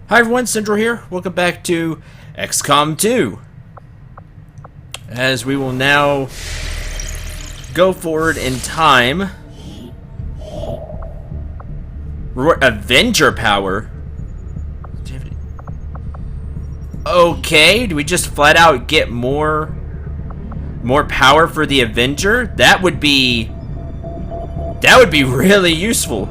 Hi everyone, Cendril here. Welcome back to XCOM 2. As we will now go forward in time. Avenger power? Okay, do we just flat out get more power for the Avenger? That would be really useful.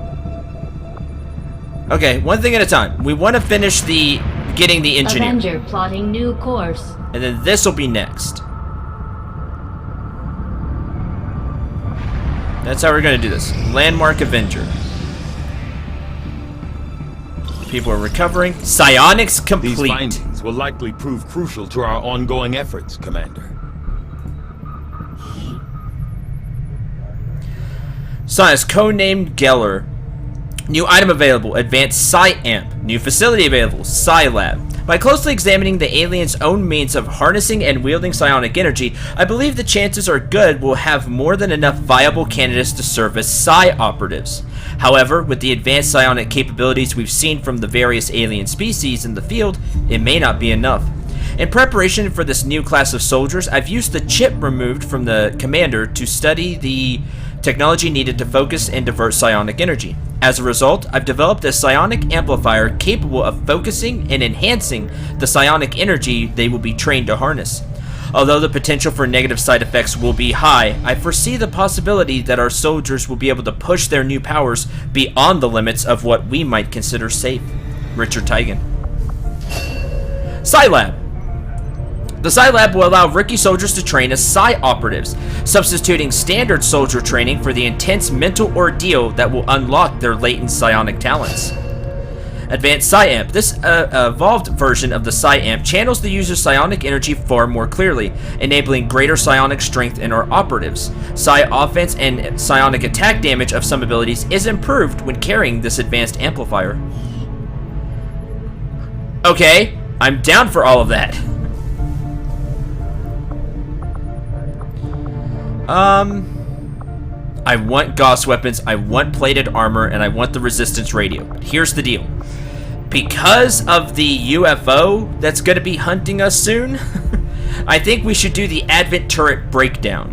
Okay, one thing at a time. We want to finish getting the engineer. Avenger plotting new course. And then this will be next. That's how we're going to do this. Landmark Avenger. People are recovering. Psionics complete. These findings will likely prove crucial to our ongoing efforts, Commander. Science, codenamed Geller. New item available, Advanced Psi-Amp. New facility available, Scilab. By closely examining the alien's own means of harnessing and wielding psionic energy, I believe the chances are good we'll have more than enough viable candidates to serve as Psi operatives. However, with the advanced psionic capabilities we've seen from the various alien species in the field, it may not be enough. In preparation for this new class of soldiers, I've used the chip removed from the commander to study the technology needed to focus and divert psionic energy. As a result, I've developed a psionic amplifier capable of focusing and enhancing the psionic energy they will be trained to harness. Although the potential for negative side effects will be high, I foresee the possibility that our soldiers will be able to push their new powers beyond the limits of what we might consider safe. Richard Teigen. Scilab. The Scilab will allow rookie soldiers to train as Psi operatives, substituting standard soldier training for the intense mental ordeal that will unlock their latent psionic talents. Advanced Psi-Amp. This evolved version of the Psi-Amp channels the user's psionic energy far more clearly, enabling greater psionic strength in our operatives. Psi offense and psionic attack damage of some abilities is improved when carrying this advanced amplifier. Okay, I'm down for all of that. I want Gauss weapons, I want plated armor, and I want the resistance radio. Here's the deal. Because of the UFO that's going to be hunting us soon, I think we should do the Advent turret breakdown.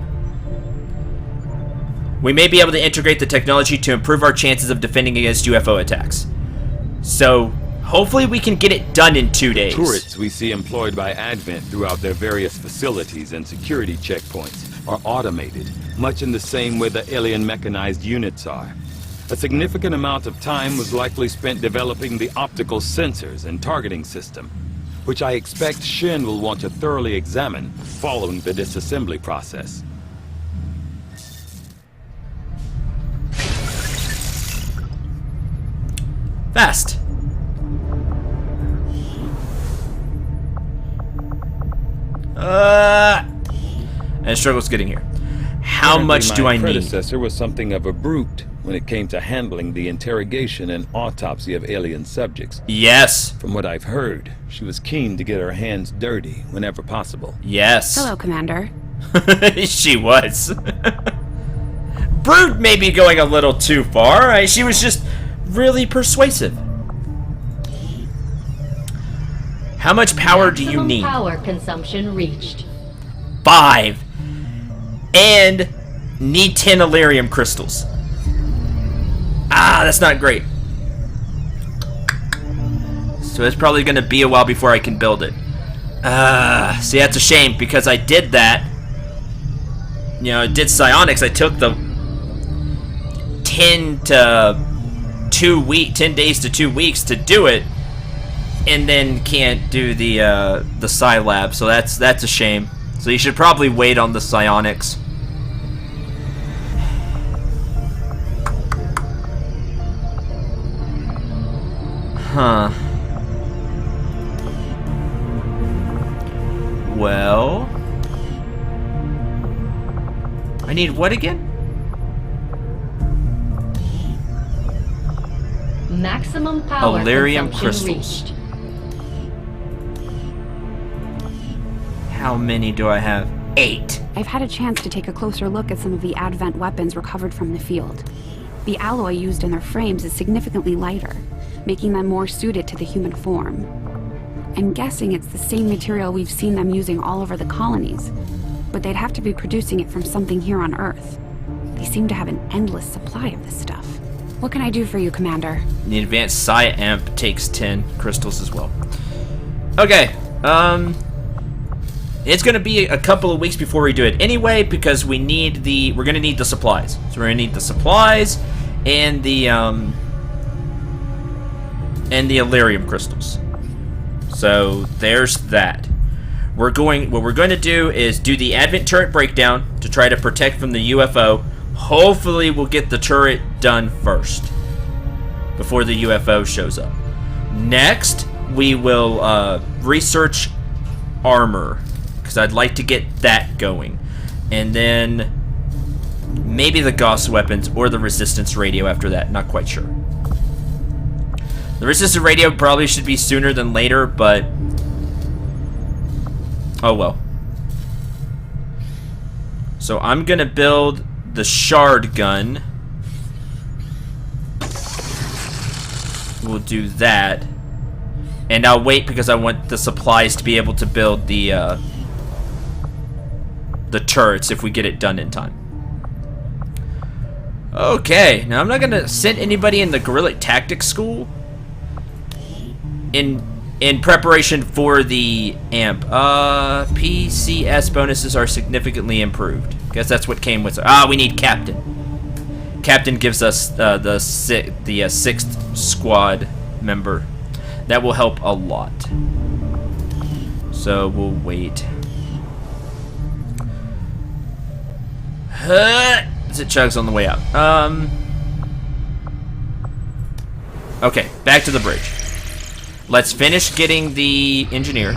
We may be able to integrate the technology to improve our chances of defending against UFO attacks. So, hopefully we can get it done in 2 days. Turrets we see employed by Advent throughout their various facilities and security checkpoints are automated, much in the same way the alien mechanized units are. A significant amount of time was likely spent developing the optical sensors and targeting system, which I expect Shin will want to thoroughly examine following the disassembly process. Fast. And struggles getting here. How much do I need? My predecessor was something of a brute when it came to handling the interrogation and autopsy of alien subjects. Yes. From what I've heard, she was keen to get her hands dirty whenever possible. Yes. Hello, Commander. She was. Brute may be going a little too far. She was just really persuasive. How much power do you need? Power consumption reached. 5. And need 10 Illyrium crystals. Ah, that's not great. So it's probably going to be a while before I can build it. See, that's a shame because I did that. You know, I did psionics. I took the 10 days to 2 weeks to do it, and then can't do the Scilab. So that's a shame. So you should probably wait on the psionics. Huh. Well, I need what again? Maximum power Illyrium consumption crystals. reached. How many do I have? 8. I've had a chance to take a closer look at some of the Advent weapons recovered from the field. The alloy used in their frames is significantly lighter. making them more suited to the human form. I'm guessing it's the same material we've seen them using all over the colonies, but they'd have to be producing it from something here on Earth. They seem to have an endless supply of this stuff. What can I do for you, Commander? The advanced Psi Amp takes 10 crystals as well. Okay, it's gonna be a couple of weeks before we do it anyway, because we're gonna need the supplies. So we're gonna need the supplies and the Illyrium crystals. So there's that. What we're going to do is do the Advent turret breakdown to try to protect from the UFO. Hopefully we'll get the turret done first before the UFO shows up. Next, we will research armor, because I'd like to get that going. And then maybe the Gauss weapons or the resistance radio after that. Not quite sure. The resistance radio probably should be sooner than later, but oh well. So I'm gonna build the shard gun. We'll do that. And I'll wait because I want the supplies to be able to build the turrets if we get it done in time. Okay, now I'm not gonna send anybody in the guerrilla tactics school in preparation for the AMP. PCS bonuses are significantly improved. Guess that's what came with. We need Captain. Captain gives us the sixth squad member. That will help a lot. So we'll wait. As it chugs on the way out. Okay, back to the bridge. Let's finish getting the engineer.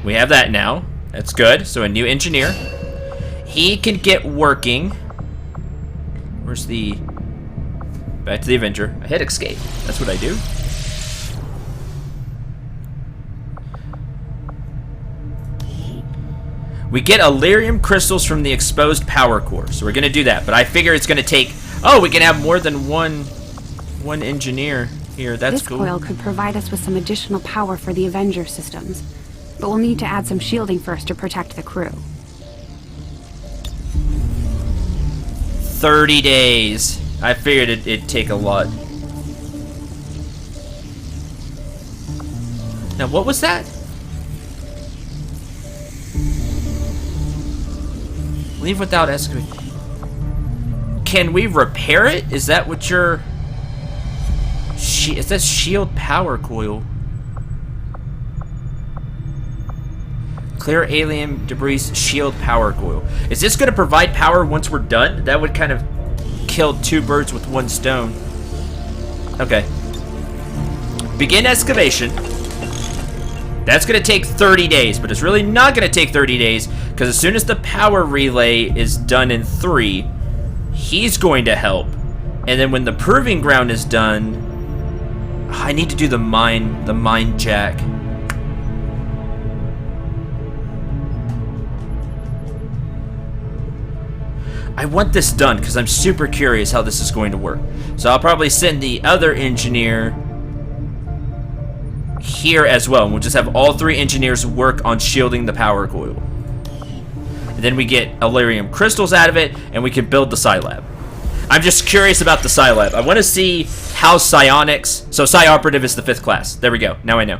We have that now. That's good. So a new engineer. He can get working. Where's the... Back to the Avenger. I hit escape. That's what I do. We get Illyrium crystals from the exposed power core. So we're going to do that. But I figure it's going to take... Oh, we can have more than one engineer here. That's cool. This coil could provide us with some additional power for the Avenger systems. But we'll need to add some shielding first to protect the crew. 30 days. I figured it'd take a lot. Now, what was that? Leave without excavating. Can we repair it? Is that what you're... It says shield power coil. Clear alien debris shield power coil. Is this going to provide power once we're done? That would kind of kill two birds with one stone. Okay. Begin excavation. That's going to take 30 days, but it's really not going to take 30 days because as soon as the power relay is done in 3, he's going to help. And then when the proving ground is done, I need to do the mine jack. I want this done because I'm super curious how this is going to work. So I'll probably send the other engineer here as well. And we'll just have all 3 engineers work on shielding the power coil. And then we get Illyrium crystals out of it, and we can build the Scilab. I'm just curious about the Scilab. I want to see how psionics... So Psi Operative is the 5th class. There we go. Now I know.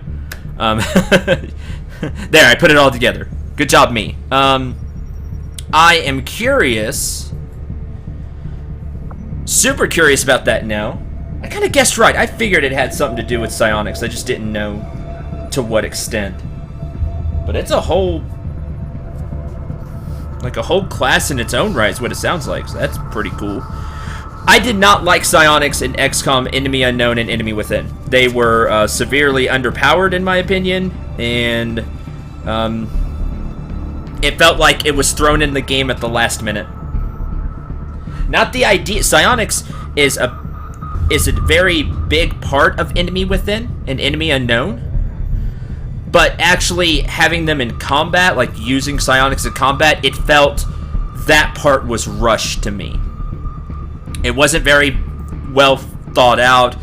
There, I put it all together. Good job, me. I am curious. Super curious about that now. I kind of guessed right. I figured it had something to do with psionics. I just didn't know to what extent. But it's a whole... like a whole class in its own right is what it sounds like. So that's pretty cool. I did not like psionics in XCOM Enemy Unknown and Enemy Within. They were severely underpowered in my opinion. And... it felt like it was thrown in the game at the last minute. Not the idea. Psionics is a very big part of Enemy Within and Enemy Unknown. But actually having them in combat, like using psionics in combat, it felt that part was rushed to me. It wasn't very well thought thought out,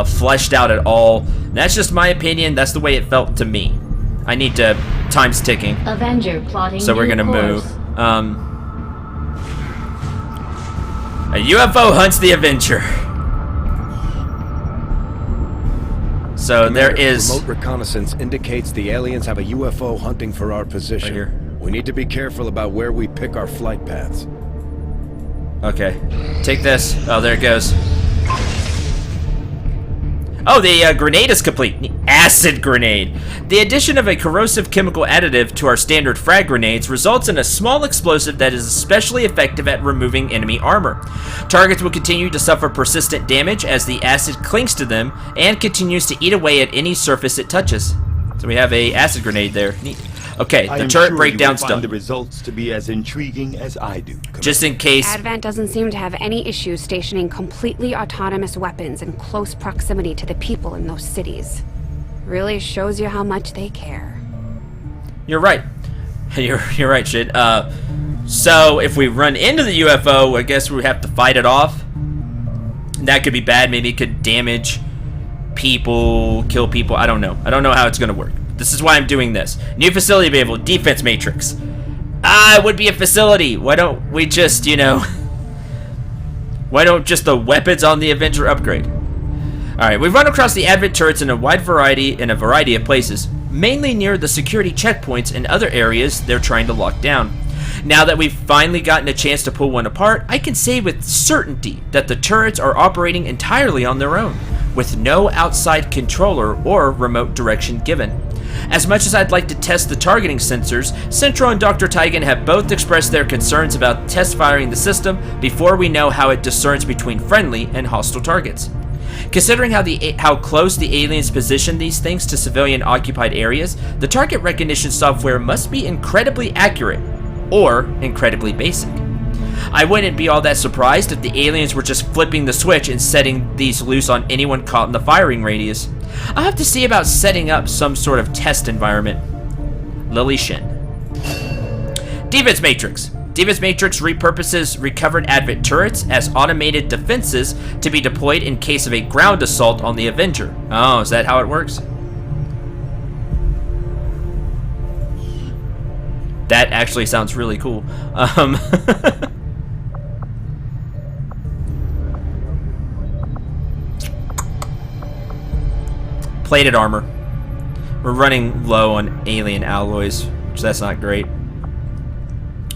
fleshed out at all. That's just my opinion. That's the way it felt to me. I need to... Time's ticking. Avenger plotting So we're new gonna course. move. A UFO hunts the Avenger. So there is... Remote reconnaissance indicates the aliens have a UFO hunting for our position. Right here. We need to be careful about where we pick our flight paths. Okay. Take this. Oh, there it goes. Oh, the grenade is complete. The acid grenade. The addition of a corrosive chemical additive to our standard frag grenades results in a small explosive that is especially effective at removing enemy armor. Targets will continue to suffer persistent damage as the acid clings to them and continues to eat away at any surface it touches. So we have a acid grenade there. Neat. Okay, the turret breakdown's done. The results to be as intriguing as I do. Just in case. Advent doesn't seem to have any issues stationing completely autonomous weapons in close proximity to the people in those cities. Really shows you how much they care. You're right. You're right, shit. So if we run into the UFO, I guess we have to fight it off. That could be bad. Maybe it could damage people, kill people. I don't know. I don't know how it's gonna work. This is why I'm doing this. New facility available. Defense matrix. It would be a facility. Why don't we just, you know... Why don't just the weapons on the Avenger upgrade? Alright, we've run across the Advent turrets in a variety of places. Mainly near the security checkpoints and other areas they're trying to lock down. Now that we've finally gotten a chance to pull one apart, I can say with certainty that the turrets are operating entirely on their own, with no outside controller or remote direction given. As much as I'd like to test the targeting sensors, Cendril and Dr. Tigan have both expressed their concerns about test firing the system before we know how it discerns between friendly and hostile targets. Considering how close the aliens position these things to civilian-occupied areas, the target recognition software must be incredibly accurate, or incredibly basic. I wouldn't be all that surprised if the aliens were just flipping the switch and setting these loose on anyone caught in the firing radius. I'll have to see about setting up some sort of test environment. Lily Shin. Defense Matrix. Defense Matrix repurposes recovered Advent turrets as automated defenses to be deployed in case of a ground assault on the Avenger. Oh, is that how it works? That actually sounds really cool. Plated armor. We're running low on alien alloys, so that's not great.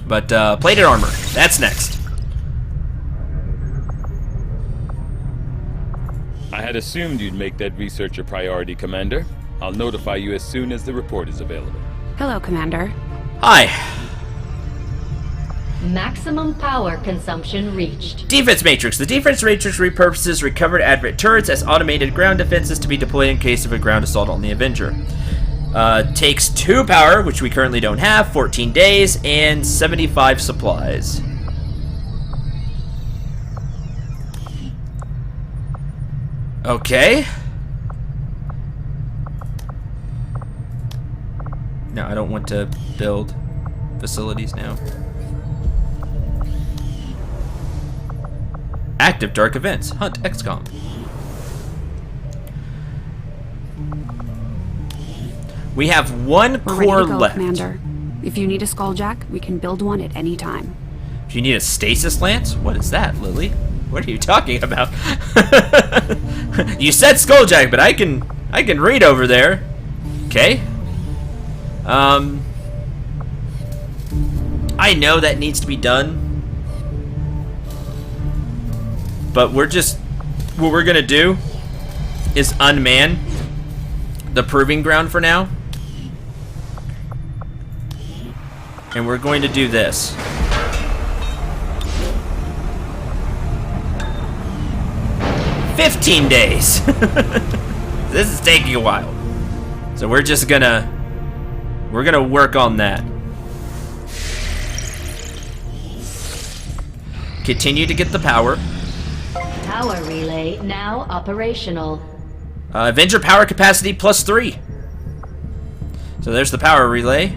But plated armor, that's next. I had assumed you'd make that research a priority, Commander. I'll notify you as soon as the report is available. Hello, Commander. Hi. Maximum power consumption reached. Defense Matrix. The Defense Matrix repurposes recovered Advent turrets as automated ground defenses to be deployed in case of a ground assault on the Avenger. Takes 2 power, which we currently don't have, 14 days, and 75 supplies. Okay. No, I don't want to build facilities now. Active dark events. Hunt XCOM. We have one We're ready core to go, left. Commander. If you need a skulljack, we can build one at any time. If you need a stasis lance? What is that, Lily? What are you talking about? You said skulljack, but I can read over there. Okay. I know that needs to be done. But what we're gonna do is unman the proving ground for now. And we're going to do this. "15 days." This is taking a while. So we're gonna work on that. Continue to get the power. Power relay now operational. Avenger power capacity +3. So there's the power relay.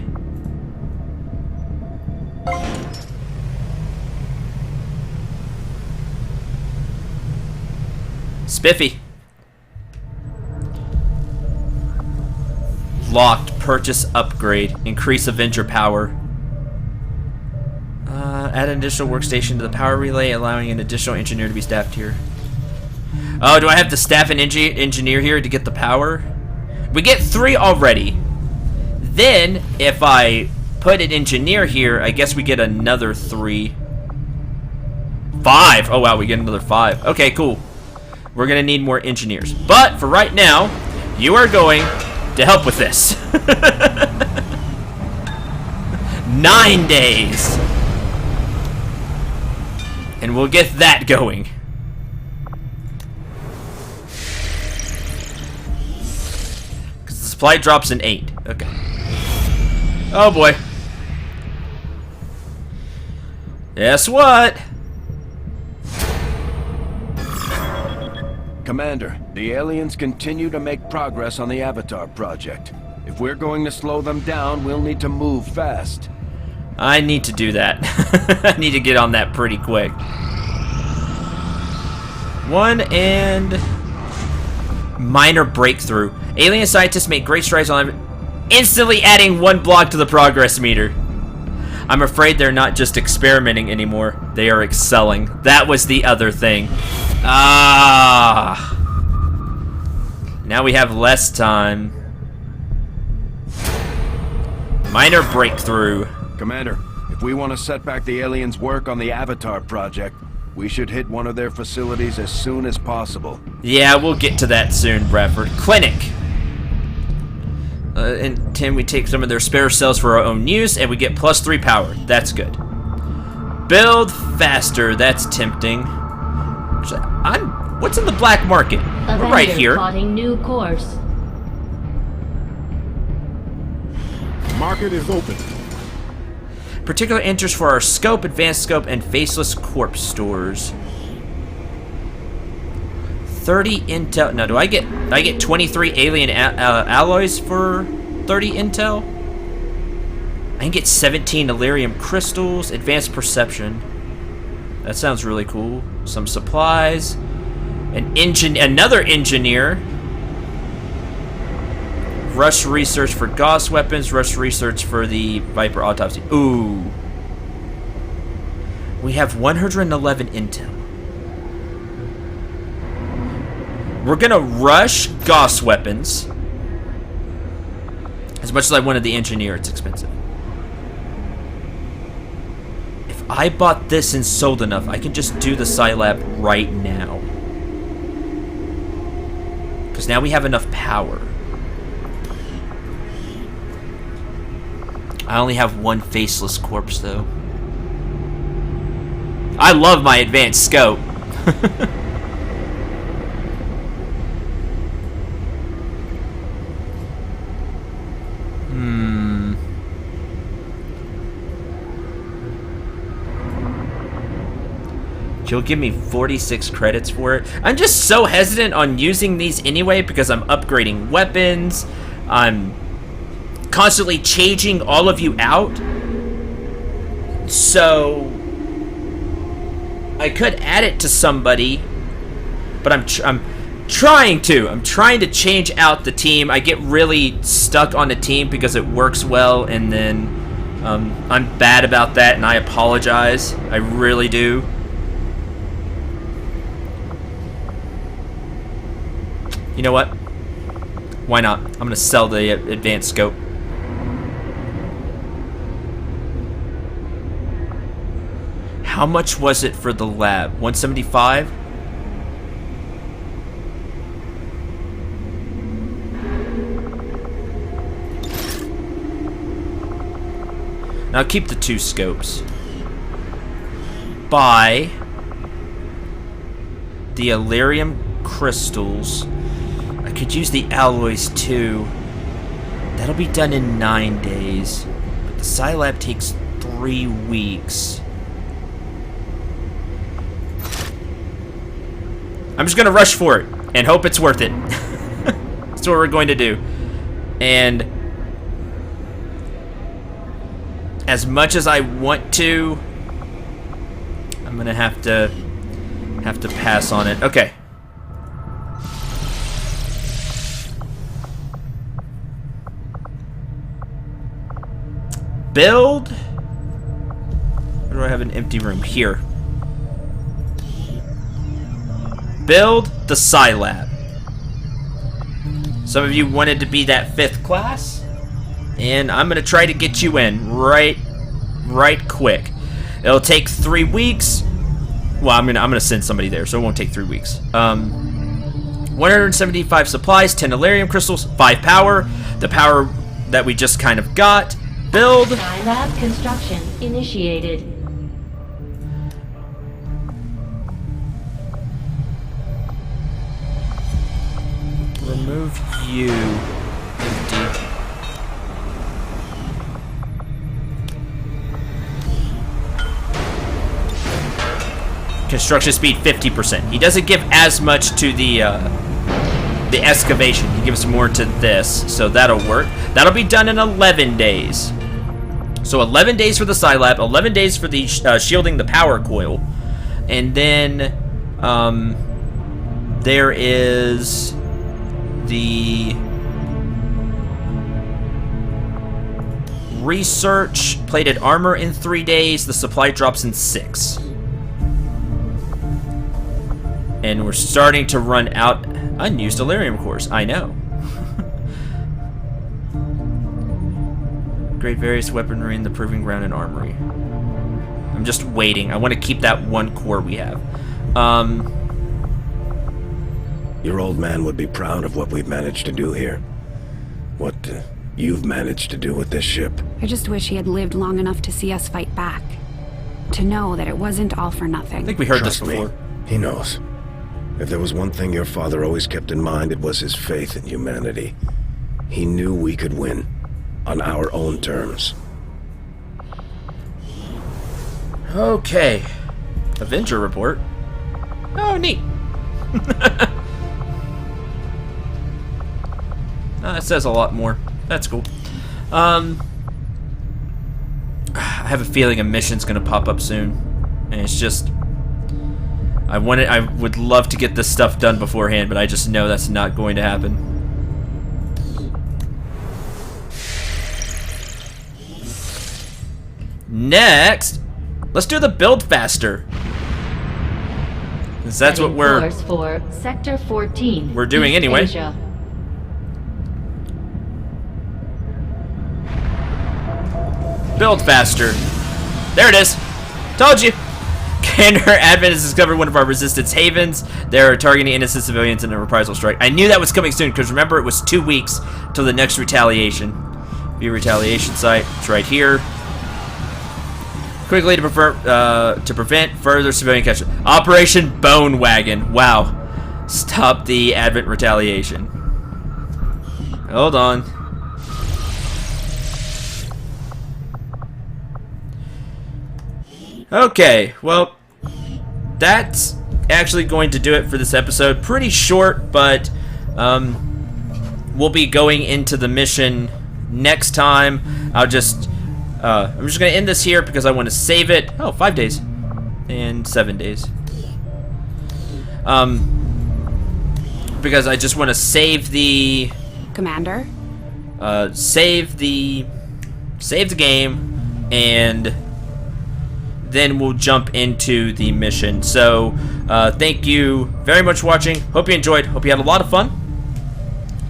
Spiffy. Locked. Purchase upgrade. Increase Avenger power. Add an additional workstation to the power relay, allowing an additional engineer to be staffed here. Oh, do I have to staff an engineer here to get the power? We get 3 already. Then, if I put an engineer here, I guess we get another 3. 5. Oh, wow, we get another 5. Okay, cool. We're going to need more engineers. But, for right now, you are going to help with this. 9 days. And we'll get that going. Because the supply drops in 8. Okay. Oh boy. Guess what? Commander, the aliens continue to make progress on the Avatar project. If we're going to slow them down, we'll need to move fast. I need to do that. I need to get on that pretty quick. 1 and... minor breakthrough. Alien scientists make great strides on instantly adding 1 block to the progress meter. I'm afraid they're not just experimenting anymore. They are excelling. That was the other thing. Ah. Now we have less time. Minor breakthrough. Commander, if we want to set back the aliens' work on the Avatar project, we should hit one of their facilities as soon as possible. Yeah, we'll get to that soon, Bradford. Clinic. And 10, we take some of their spare cells for our own use, and we get +3 power. That's good. Build faster. That's tempting. What's in the black market? We're right here. Plotting new course. Market is open. Particular interest for our scope, advanced scope, and faceless corpse stores. 30 intel. Now, do I get 23 alien alloys for 30 intel? I can get 17 Illyrium crystals, advanced perception. That sounds really cool. Some supplies, another engineer. Rush research for Gauss weapons, rush research for the Viper autopsy. Ooh. We have 111 intel. We're gonna rush Gauss weapons. As much as I wanted the engineer, it's expensive. If I bought this and sold enough, I can just do the Scilab right now. Because now we have enough power. I only have 1 faceless corpse, though. I love my advanced scope. You'll give me 46 credits for it. I'm just so hesitant on using these anyway because I'm upgrading weapons. I'm constantly changing all of you out. So I could add it to somebody, but I'm trying to change out the team. I get really stuck on a team because it works well, and then I'm bad about that, and I apologize. I really do. You know what? Why not? I'm gonna sell the advanced scope. How much was it for the lab? 175? Now keep the 2 scopes. Buy the Illyrium crystals. I could use the alloys too. That'll be done in 9 days. But the Scilab takes 3 weeks. I'm just gonna rush for it and hope it's worth it. That's what we're going to do. And as much as I want to, I'm gonna have to pass on it. Okay. build... Where do I have an empty room? Here. Build the Scilab. Some of you wanted to be that 5th class, and I'm gonna try to get you in right quick. It'll take 3 weeks. Well, I'm gonna send somebody there, so it won't take 3 weeks. 175 supplies, 10 Elerium crystals, 5 power. The power that we just kind of got. Build. Scilab construction initiated. Remove you. Empty. Construction speed 50%. He doesn't give as much to the excavation. He gives more to this, so that'll work. That'll be done in 11 days. So 11 days for the Scilab, 11 days for the shielding the power coil, and then there is the research plated armor in 3 days. The supply drops in 6. And we're starting to run out unused Elerium cores. I know. Grade various weaponry in the proving ground and armory. I'm just waiting. I want to keep that 1 core we have. Your old man would be proud of what we've managed to do here. What you've managed to do with this ship. I just wish he had lived long enough to see us fight back. To know that it wasn't all for nothing. I think we heard Trust this me, before. he knows. If there was one thing your father always kept in mind, it was his faith in humanity. He knew we could win. On our own terms. Okay. Avenger report. Oh, neat. It says a lot more. That's cool. I have a feeling a mission's gonna pop up soon. And it's just... I would love to get this stuff done beforehand, but I just know that's not going to happen. Next, let's do the build faster. 'Cause that's what we're Course for Sector 14. we're doing East anyway. Asia. Build faster. There it is. Told you. Candor Advent has discovered one of our resistance havens. They're targeting innocent civilians in a reprisal strike. I knew that was coming soon because remember it was 2 weeks till the next retaliation. View retaliation site. It's right here. Quickly to prevent further civilian casualties. Operation Bone Wagon. Wow. Stop the Advent retaliation. Hold on. Okay, well, that's actually going to do it for this episode. Pretty short, but we'll be going into the mission next time. I'm just gonna end this here because I want to save it. Oh, 5 days and 7 days. Because I just want to save the Commander? save the game, and then we'll jump into the mission. So thank you very much for watching. Hope you enjoyed. Hope you had a lot of fun.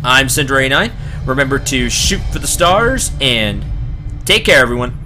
I'm Cendril 89. Remember to shoot for the stars and take care, everyone.